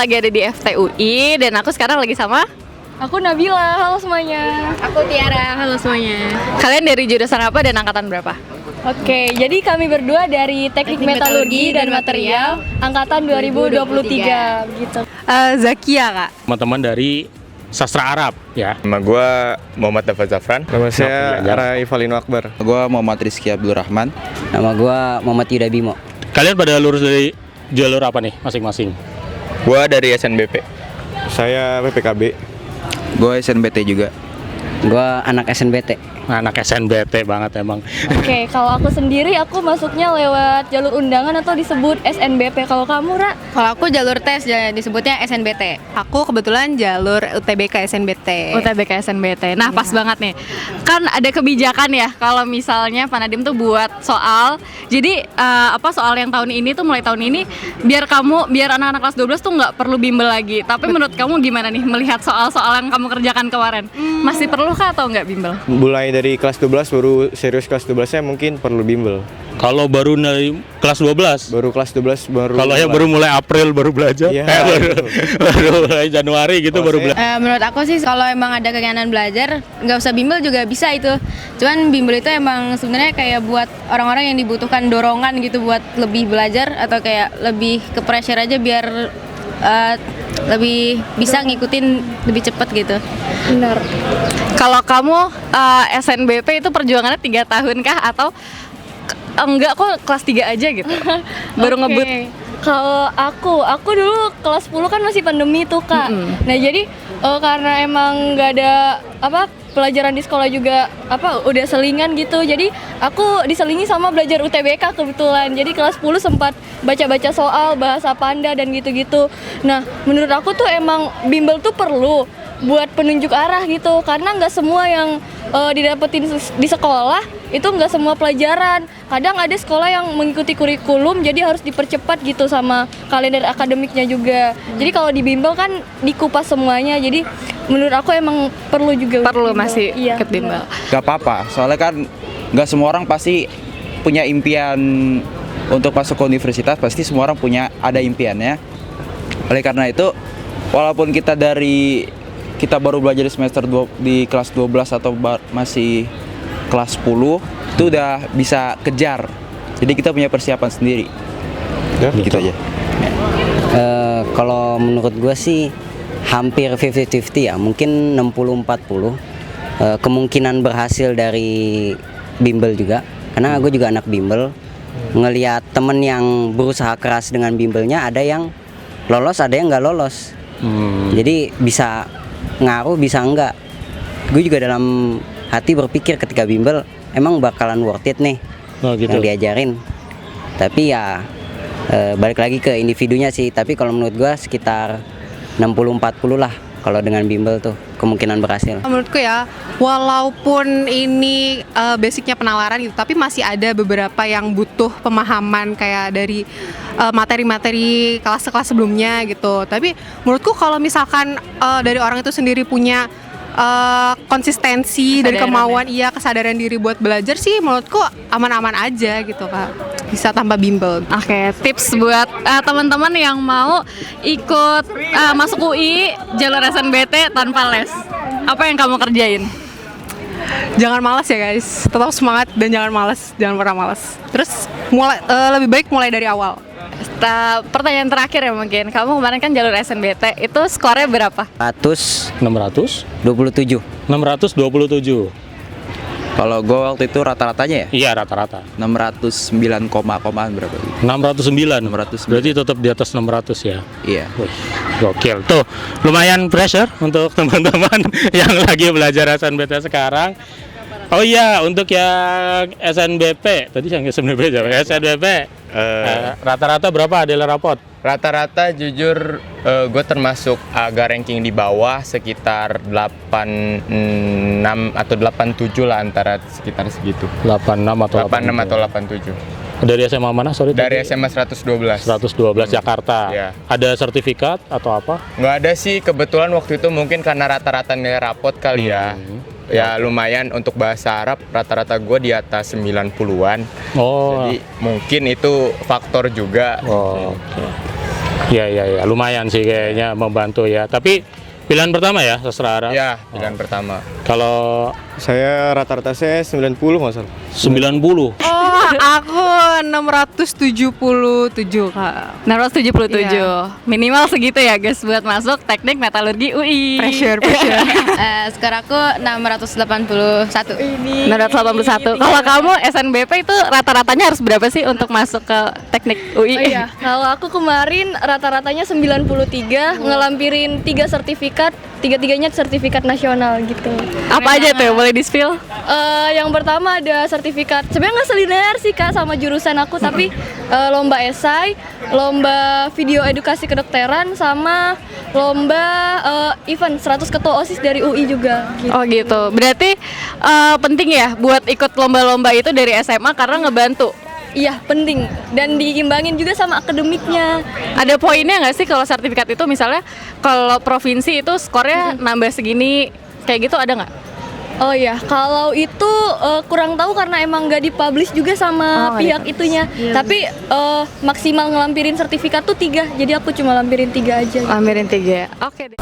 lagi ada di FTUI dan aku sekarang lagi sama Aku Nabila, halo semuanya. Aku Tiara, halo semuanya. kalian dari jurusan apa dan angkatan berapa? Oke, jadi kami berdua dari Teknik Metalurgi dan Material angkatan 2023 gitu. Zakia kak. Teman-teman dari sastra Arab ya. Nama gue Muhammad Dafa Zafran. Nama saya Rai Valino Akbar. Gua Muhammad Rizky Abdul Rahman. Nama gua Muhammad Yuda Bimo. Kalian pada lulus dari jalur apa nih masing-masing? Gue dari SNBP. Saya PPKB. Gua SNBT juga. Gua anak SNBT. Anak SNBT banget emang. Oke, kalau aku sendiri aku masuknya lewat jalur undangan atau disebut SNBP. Kalau kamu, Ra? Kalau aku jalur tes disebutnya SNBT. Aku kebetulan jalur UTBK SNBT. UTBK SNBT. Nah, pas banget nih. Kan ada kebijakan ya kalau misalnya Pak Nadiem tuh buat soal. Jadi soal yang tahun ini tuh mulai tahun ini biar anak-anak kelas 12 tuh nggak perlu bimbel lagi. Tapi menurut kamu gimana nih melihat soal-soal yang kamu kerjakan kemarin? Masih perlukah atau nggak bimbel? Mulai dari kelas 12 baru serius kelas 12-nya mungkin perlu bimbel. Kalau baru dari kelas 12? Baru kelas 12 baru. Kalau yang baru mulai April baru belajar? Iya. Baru mulai Januari gitu baru belajar. Menurut aku sih kalau emang ada keinginan belajar, nggak usah bimbel juga bisa itu. Cuman bimbel itu emang sebenarnya kayak buat orang-orang yang dibutuhkan dorongan gitu buat lebih belajar atau kayak lebih ke pressure aja biar lebih bisa ngikutin lebih cepat gitu. Benar. Kalau kamu SNBP itu perjuangannya 3 tahun kah atau enggak kok kelas 3 aja gitu? Baru ngebut. Kalau aku dulu kelas 10 kan masih pandemi tuh, Kak. Nah, jadi karena emang nggak ada pelajaran di sekolah juga udah selingan gitu. Jadi aku diselingi sama belajar UTBK kebetulan. Jadi kelas 10 sempat baca-baca soal bahasa Panda dan gitu-gitu. Nah, menurut aku tuh emang bimbel tuh perlu buat penunjuk arah gitu. Karena nggak semua yang didapetin di sekolah itu nggak semua pelajaran. Kadang ada sekolah yang mengikuti kurikulum jadi harus dipercepat gitu sama kalender akademiknya juga. Jadi kalau di bimbel kan dikupas semuanya. Jadi menurut aku emang perlu juga. Perlu masih iya, ikut bimbel. Gak apa-apa, soalnya kan gak semua orang pasti punya impian untuk masuk ke universitas. Pasti semua orang ada impiannya. Oleh karena itu, walaupun kita baru belajar di semester 2 di kelas 12 atau masih kelas 10 itu udah bisa kejar. Jadi kita punya persiapan sendiri. Ya, gitu aja. Kalau menurut gua sih hampir 50-50 ya, mungkin 60-40. Kemungkinan berhasil dari bimbel juga. Karena gue juga anak bimbel. Ngelihat temen yang berusaha keras dengan bimbelnya, ada yang lolos, ada yang nggak lolos. Jadi bisa ngaruh, bisa enggak. Gue juga dalam hati berpikir ketika bimbel emang bakalan worth it nih yang diajarin. Tapi ya balik lagi ke individunya sih. Tapi kalau menurut gue sekitar 60-40 lah kalau dengan bimbel tuh kemungkinan berhasil. Menurutku ya, walaupun ini basicnya penalaran gitu, tapi masih ada beberapa yang butuh pemahaman kayak dari materi-materi kelas-kelas sebelumnya gitu. Tapi menurutku kalau misalkan dari orang itu sendiri punya konsistensi dan kemauan, kesadaran diri buat belajar sih, menurutku aman-aman aja gitu, Kak. Bisa tanpa bimbel. Oke, tips buat teman-teman yang mau ikut masuk UI jalur SNBT tanpa les. Apa yang kamu kerjain? Jangan malas ya guys, tetap semangat dan jangan malas, jangan pernah malas. Terus lebih baik mulai dari awal. Pertanyaan terakhir ya mungkin. Kamu kemarin kan jalur SNBT, itu skornya berapa? 627. 627. Kalau gue waktu itu rata-ratanya ya? Iya, rata-rata 609 komaan berapa? 609. Berarti tetap di atas 600 ya? Iya. Wih, gokil. Tuh, lumayan pressure untuk teman-teman yang lagi belajar SNBT sekarang. Oh iya, untuk yang SNBP, tadi yang SNBP aja, SNBP rata-rata berapa Adela rapot? Rata-rata jujur gue termasuk agak ranking di bawah, sekitar 86 atau 87 lah, antara sekitar segitu. 86 atau 86 atau 87. Dari SMA mana? Sorry. Dari SMA 112. 112 Jakarta. Iya. Ada sertifikat atau apa? Nggak ada sih, kebetulan waktu itu mungkin karena rata-rata nilai rapot kali ya. Ya lumayan untuk bahasa Arab, rata-rata gue di atas 90-an. Oh. Jadi mungkin itu faktor juga. Oh, okay. Ya, lumayan sih kayaknya membantu ya. Tapi pilihan pertama ya sastra Arab. Ya, pilihan pertama. Kalau Saya rata-rata saya 90 nggak salah. 90. Oh, aku 677 Kak. 677. Iya. Minimal segitu ya guys buat masuk teknik metalurgi UI. Pressure. Skor aku 681. 681. Kalau kamu SNBP itu rata-ratanya harus berapa sih untuk masuk ke teknik UI? Oh iya, kalau aku kemarin rata-ratanya 93, ngelampirin 3 sertifikat, tiga-tiganya sertifikat nasional gitu. Apa aja tuh? Boleh di-spill? Yang pertama ada sertifikat, sebenarnya nggak selinear sih Kak sama jurusan aku, tapi lomba esai, lomba video edukasi kedokteran, sama lomba event 100 ketua OSIS dari UI juga gitu. Oh gitu. Berarti penting ya buat ikut lomba-lomba itu dari SMA karena ngebantu. Iya, penting. Dan diimbangin juga sama akademiknya. Ada poinnya nggak sih kalau sertifikat itu, misalnya kalau provinsi itu skornya nambah segini, kayak gitu ada nggak? Oh iya, kalau itu kurang tahu karena emang nggak dipublish juga sama pihak itunya. Tapi maksimal ngelampirin sertifikat tuh 3, jadi aku cuma lampirin 3 aja. Lampirin 3. Oke deh.